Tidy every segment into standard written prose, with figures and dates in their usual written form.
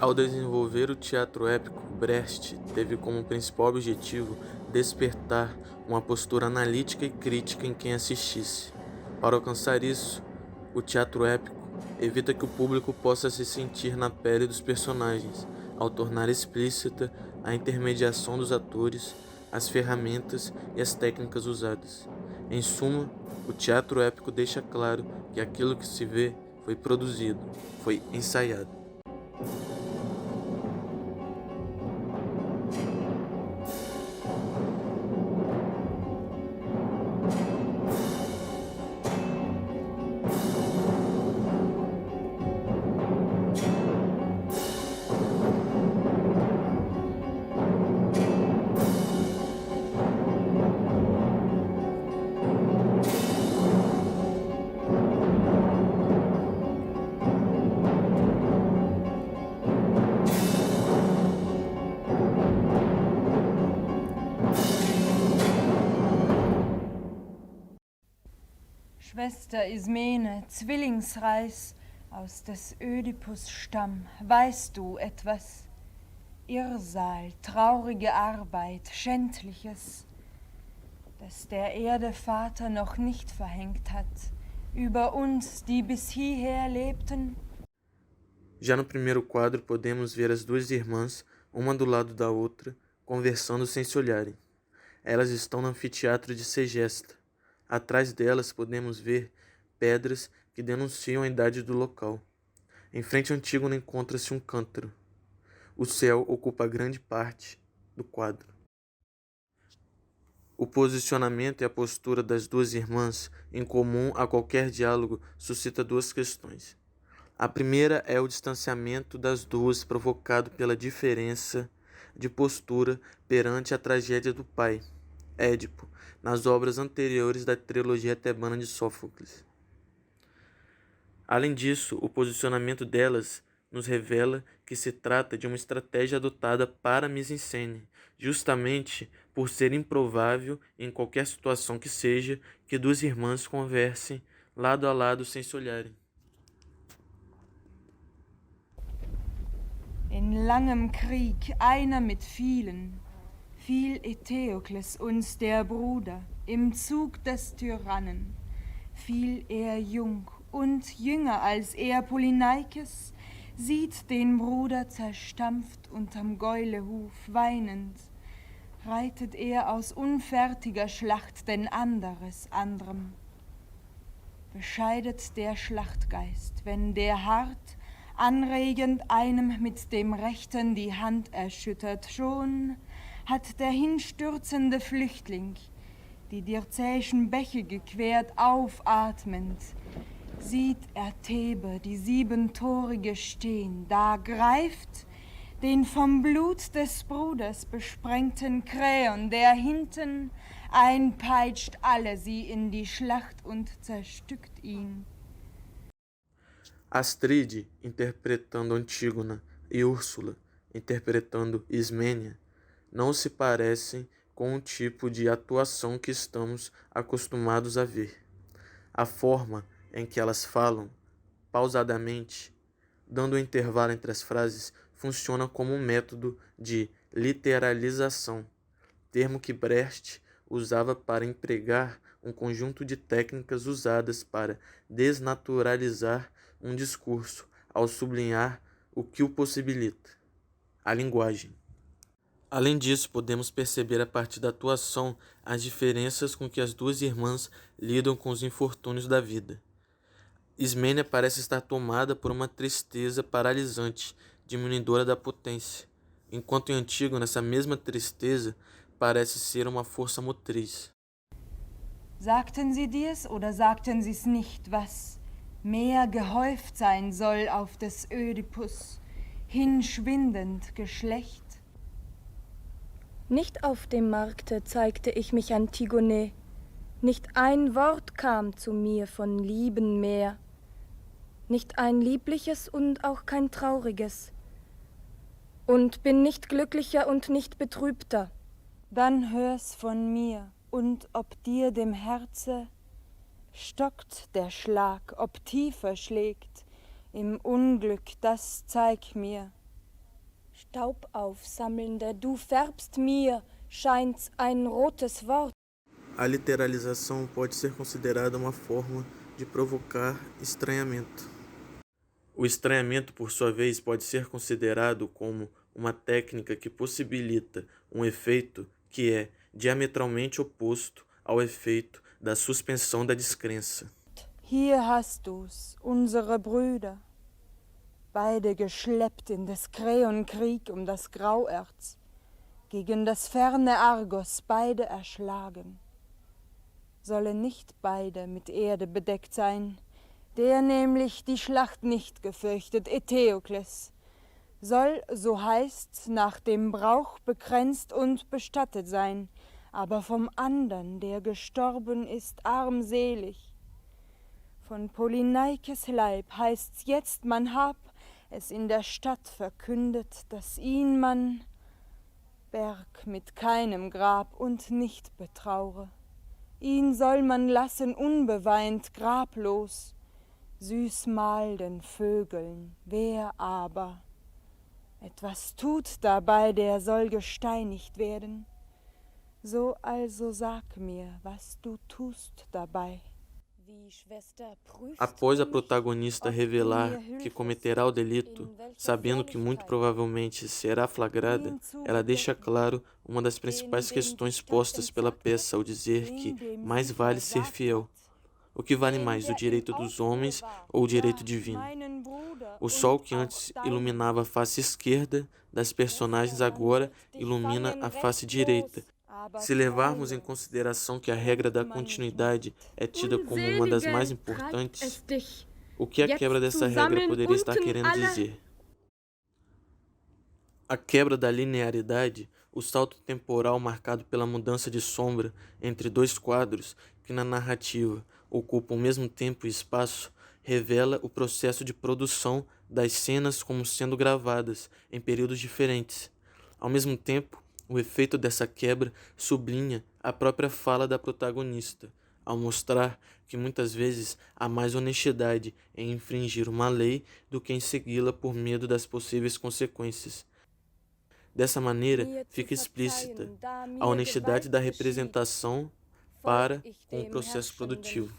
Ao desenvolver o teatro épico, Brecht teve como principal objetivo despertar uma postura analítica e crítica em quem assistisse. Para alcançar isso, o teatro épico evita que o público possa se sentir na pele dos personagens, ao tornar explícita a intermediação dos atores, as ferramentas e as técnicas usadas. Em suma, o teatro épico deixa claro que aquilo que se vê foi produzido, foi ensaiado. Schwester Ismene, Zwillingsreis aus des Ödipus Stamm, weißt du etwas? Irrsal, traurige Arbeit, Schändliches, das der Erde Vater noch nicht verhängt hat, über uns, die bis hierher lebten? Já no primeiro quadro podemos ver as duas irmãs, uma do lado da outra, conversando sem se olharem. Elas estão no anfiteatro de Segesta. Atrás delas podemos ver pedras que denunciam a idade do local. Em frente a Antígona encontra-se um cântaro. O céu ocupa grande parte do quadro. O posicionamento e a postura das duas irmãs, em comum a qualquer diálogo, suscita duas questões. A primeira é o distanciamento das duas provocado pela diferença de postura perante a tragédia do pai, Édipo, nas obras anteriores da trilogia tebana de Sófocles. Além disso, o posicionamento delas nos revela que se trata de uma estratégia adotada para a mise-en-scène, justamente por ser improvável, em qualquer situação que seja, que duas irmãs conversem lado a lado sem se olharem. In langem Krieg, einer mit vielen, fiel Eteokles uns der Bruder, im Zug des Tyrannen, fiel er jung und jünger als er Polyneikes, sieht den Bruder zerstampft unterm Gäulehuf weinend, reitet er aus unfertiger Schlacht denn anderes anderem. Bescheidet der Schlachtgeist, wenn der hart, anregend einem mit dem Rechten die Hand erschüttert, schon hat der hinstürzende Flüchtling die dirzäischen Bäche gequert aufatmend, sieht er Thebe, die siebentorige stehen, da greift den vom Blut des Bruders besprengten Kräon, der hinten einpeitscht alle sie in die Schlacht und zerstückt ihn. Astride, interpretando Antígona, e Úrsula, interpretando Ismênia, não se parecem com o tipo de atuação que estamos acostumados a ver. A forma em que elas falam, pausadamente, dando um intervalo entre as frases, funciona como um método de literalização, termo que Brecht usava para empregar um conjunto de técnicas usadas para desnaturalizar um discurso, ao sublinhar o que o possibilita, a linguagem. Além disso, podemos perceber a partir da atuação as diferenças com que as duas irmãs lidam com os infortúnios da vida. Ismênia parece estar tomada por uma tristeza paralisante, diminuidora da potência, enquanto em Antígona essa mesma tristeza parece ser uma força motriz. Sagten sie dir's oder sagten sie's nicht, was mehr gehäuft sein soll auf des Ödipus, hinschwindend Geschlecht? Nicht auf dem Markte zeigte ich mich Antigone, nicht ein Wort kam zu mir von Lieben mehr, nicht ein liebliches und auch kein trauriges, und bin nicht glücklicher und nicht betrübter. Dann hör's von mir, und ob dir dem Herze stockt der Schlag, ob tiefer schlägt, im Unglück, das zeig mir. Staub aufsammelnde, du färbst mir, scheint's ein rotes Wort. A literalização pode ser considerada uma forma de provocar estranhamento. O estranhamento, por sua vez, pode ser considerado como uma técnica que possibilita um efeito que é diametralmente oposto ao efeito da suspensão da descrença. Hier hast du's, unsere Brüder, beide geschleppt in des Kreonkrieg das Grauerz, gegen das ferne Argos beide erschlagen. Sollen nicht beide mit Erde bedeckt sein, der nämlich die Schlacht nicht gefürchtet, Eteokles, soll, so heißt's, nach dem Brauch bekränzt und bestattet sein, aber vom andern, der gestorben ist, armselig. Von Polyneikes Leib heißt's jetzt, man hab es in der Stadt verkündet, dass ihn man berg mit keinem Grab und nicht betraure. Ihn soll man lassen unbeweint, grablos, süß mal den Vögeln, wer aber etwas tut dabei, der soll gesteinigt werden. So also sag mir, was du tust dabei. Após a protagonista revelar que cometerá o delito, sabendo que muito provavelmente será flagrada, ela deixa claro uma das principais questões postas pela peça ao dizer que mais vale ser fiel. O que vale mais, o direito dos homens ou o direito divino? O sol que antes iluminava a face esquerda das personagens agora ilumina a face direita. Se levarmos em consideração que a regra da continuidade é tida como uma das mais importantes, o que a quebra dessa regra poderia estar querendo dizer? A quebra da linearidade, o salto temporal marcado pela mudança de sombra entre dois quadros que na narrativa ocupam o mesmo tempo e espaço, revela o processo de produção das cenas como sendo gravadas em períodos diferentes. Ao mesmo tempo, o efeito dessa quebra sublinha a própria fala da protagonista, ao mostrar que muitas vezes há mais honestidade em infringir uma lei do que em segui-la por medo das possíveis consequências. Dessa maneira, fica explícita a honestidade da representação para com o processo produtivo.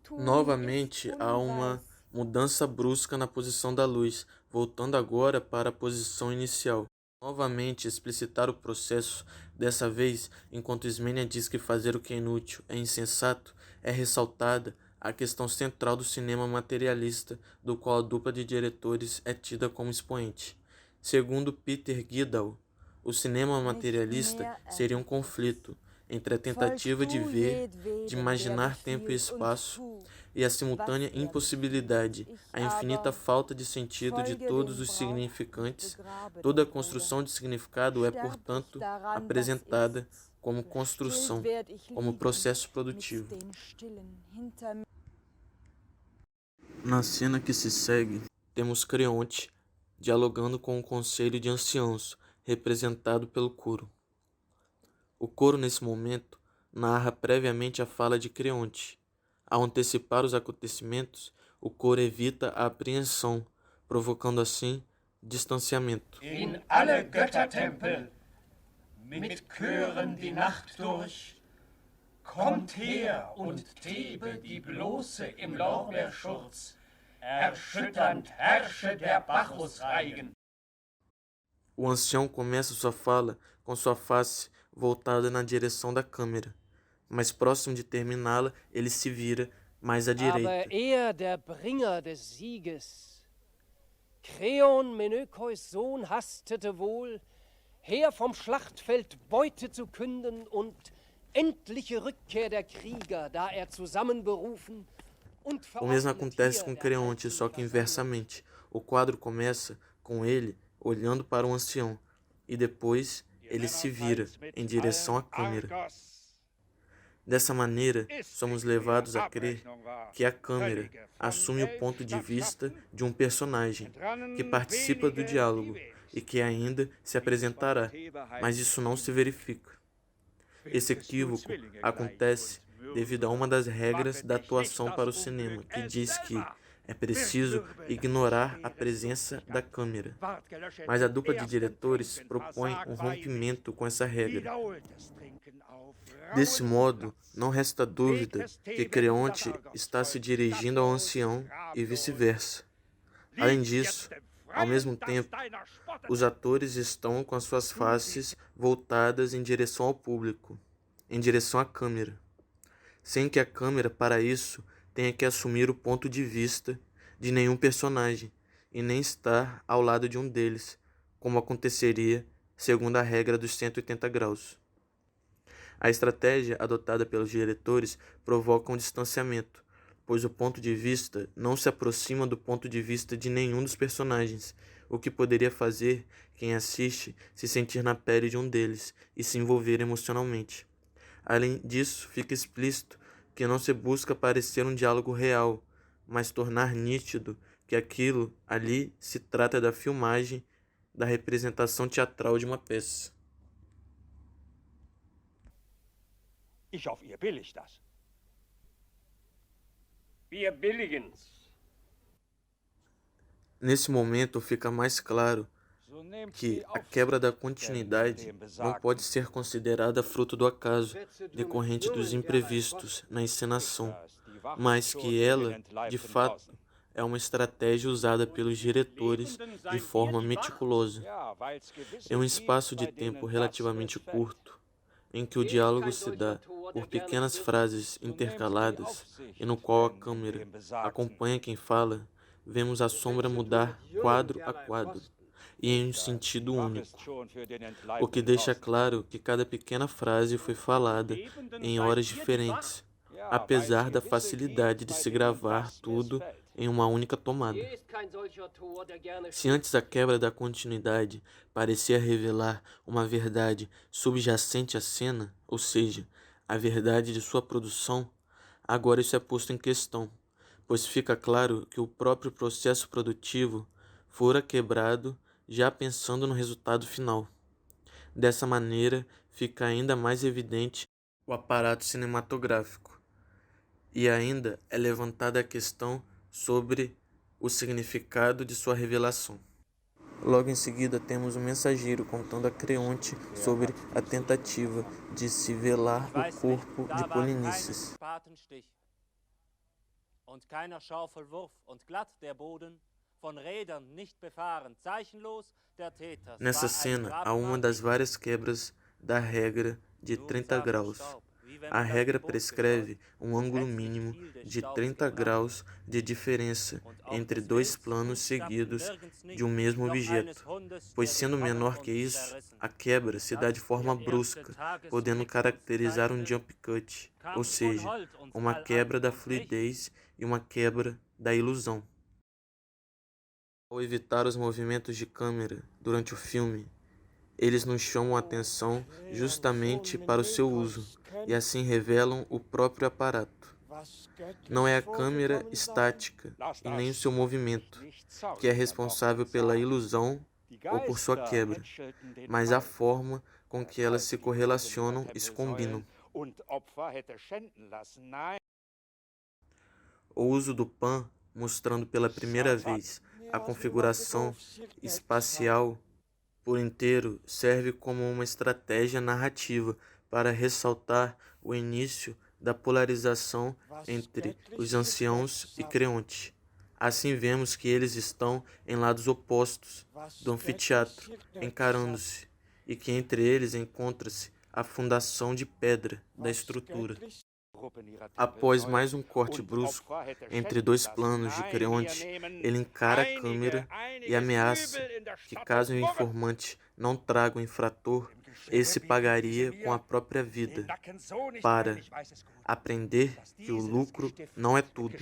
Novamente, há uma mudança brusca na posição da luz, voltando agora para a posição inicial. Novamente explicitar o processo, dessa vez, enquanto Ismênia diz que fazer o que é inútil é insensato, é ressaltada a questão central do cinema materialista, do qual a dupla de diretores é tida como expoente. Segundo Peter Guidall, o cinema materialista seria um conflito entre a tentativa de ver, de imaginar tempo e espaço, e a simultânea impossibilidade, a infinita falta de sentido de todos os significantes. Toda a construção de significado é, portanto, apresentada como construção, como processo produtivo. Na cena que se segue, temos Creonte dialogando com o conselho de anciãos, representado pelo coro. O coro, nesse momento, narra previamente a fala de Creonte. Ao antecipar os acontecimentos, o coro evita a apreensão, provocando assim distanciamento. In alle Göttertempel, mit Chören die Nacht durch, kommt her und Thebe die bloße im Lorbeerschurz, erschütternd herrsche der Bacchusreigen. O ancião começa sua fala com sua face voltada na direção da câmera, mas próximo de terminá-la, ele se vira mais à direita. Aber der Bringer des Sieges, Kreon, Menökeus Sohn, hastete wohl, her vom Schlachtfeld Beute zu künden und endliche Rückkehr der Krieger, da zusammenberufen und O mesmo acontece com Creonte, só que inversamente. O quadro começa com ele olhando para o ancião, e depois ele se vira em direção à câmera. Dessa maneira, somos levados a crer que a câmera assume o ponto de vista de um personagem que participa do diálogo e que ainda se apresentará, mas isso não se verifica. Esse equívoco acontece devido a uma das regras da atuação para o cinema, que diz que É preciso ignorar a presença da câmera. Mas a dupla de diretores propõe um rompimento com essa regra. Desse modo, não resta dúvida que Creonte está se dirigindo ao ancião e vice-versa. Além disso, ao mesmo tempo, os atores estão com as suas faces voltadas em direção ao público, em direção à câmera, sem que a câmera, para isso, tenha que assumir o ponto de vista de nenhum personagem e nem estar ao lado de um deles, como aconteceria segundo a regra dos 180 graus. A estratégia adotada pelos diretores provoca um distanciamento, pois o ponto de vista não se aproxima do ponto de vista de nenhum dos personagens, o que poderia fazer quem assiste se sentir na pele de um deles e se envolver emocionalmente. Além disso, fica explícito que não se busca parecer um diálogo real, mas tornar nítido que aquilo ali se trata da filmagem, da representação teatral de uma peça. Ich hoffe, ihr billigt das. Wir billigen's. Nesse momento fica mais claro que a quebra da continuidade não pode ser considerada fruto do acaso, decorrente dos imprevistos na encenação, mas que ela, de fato, é uma estratégia usada pelos diretores de forma meticulosa. Em um espaço de tempo relativamente curto, em que o diálogo se dá por pequenas frases intercaladas e no qual a câmera acompanha quem fala, vemos a sombra mudar quadro a quadro e em um sentido único, o que deixa claro que cada pequena frase foi falada em horas diferentes, apesar da facilidade de se gravar tudo em uma única tomada. Se antes a quebra da continuidade parecia revelar uma verdade subjacente à cena, ou seja, a verdade de sua produção, agora isso é posto em questão, pois fica claro que o próprio processo produtivo fora quebrado já pensando no resultado final. Dessa maneira, fica ainda mais evidente o aparato cinematográfico. E ainda é levantada a questão sobre o significado de sua revelação. Logo em seguida temos um mensageiro contando a Creonte sobre a tentativa de se velar o corpo de Polinices. Und keiner Schaufelwurf und glatt der Boden, von Rädern nicht befahren, zeichenlos der Täter. Nessa cena há uma das várias quebras da regra de 30 graus. A regra prescreve um ângulo mínimo de 30 graus de diferença entre dois planos seguidos de um mesmo objeto, pois sendo menor que isso, a quebra se dá de forma brusca, podendo caracterizar um jump cut, ou seja, uma quebra da fluidez e uma quebra da ilusão. Ao evitar os movimentos de câmera durante o filme, eles nos chamam a atenção justamente para o seu uso e assim revelam o próprio aparato. Não é a câmera estática e nem o seu movimento que é responsável pela ilusão ou por sua quebra, mas a forma com que elas se correlacionam e se combinam. O uso do pan, mostrando pela primeira vez a configuração espacial por inteiro, serve como uma estratégia narrativa para ressaltar o início da polarização entre os anciãos e Creonte. Assim vemos que eles estão em lados opostos do anfiteatro, encarando-se, e que entre eles encontra-se a fundação de pedra da estrutura. Após mais um corte brusco entre dois planos de Creonte, ele encara a câmera e ameaça que, caso o informante não traga o infrator, esse pagaria com a própria vida para aprender que o lucro não é tudo.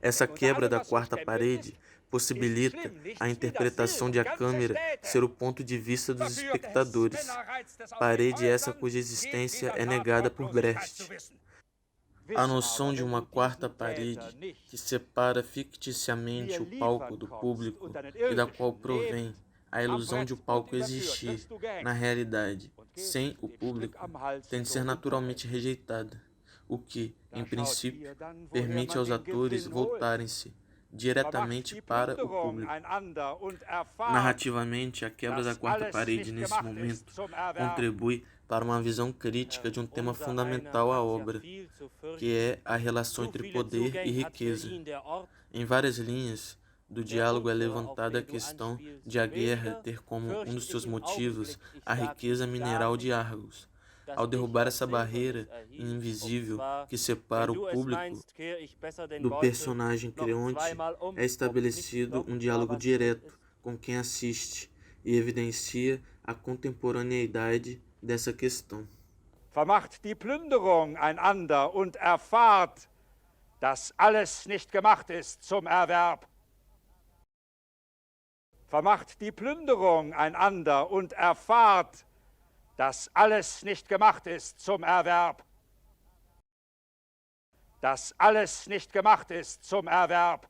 Essa quebra da quarta parede possibilita a interpretação de a câmera ser o ponto de vista dos espectadores, parede essa cuja existência é negada por Brecht. A noção de uma quarta parede que separa ficticiamente o palco do público e da qual provém a ilusão de o palco existir na realidade sem o público tem de ser naturalmente rejeitada, o que, em princípio, permite aos atores voltarem-se diretamente para o público. Narrativamente, a quebra da quarta parede nesse momento contribui para uma visão crítica de um tema fundamental à obra, que é a relação entre poder e riqueza. Em várias linhas do diálogo é levantada a questão de a guerra ter como um dos seus motivos a riqueza mineral de Argos. Ao derrubar essa barreira invisível que separa o público do personagem Creonte, é estabelecido um diálogo direto com quem assiste e evidencia a contemporaneidade dessa questão. Vermacht die Plünderung einander und erfahrt, dass alles nicht gemacht ist zum Erwerb. Vermacht die Plünderung einander und erfahrt, dass alles nicht gemacht ist zum Erwerb. Dass alles nicht gemacht ist zum Erwerb.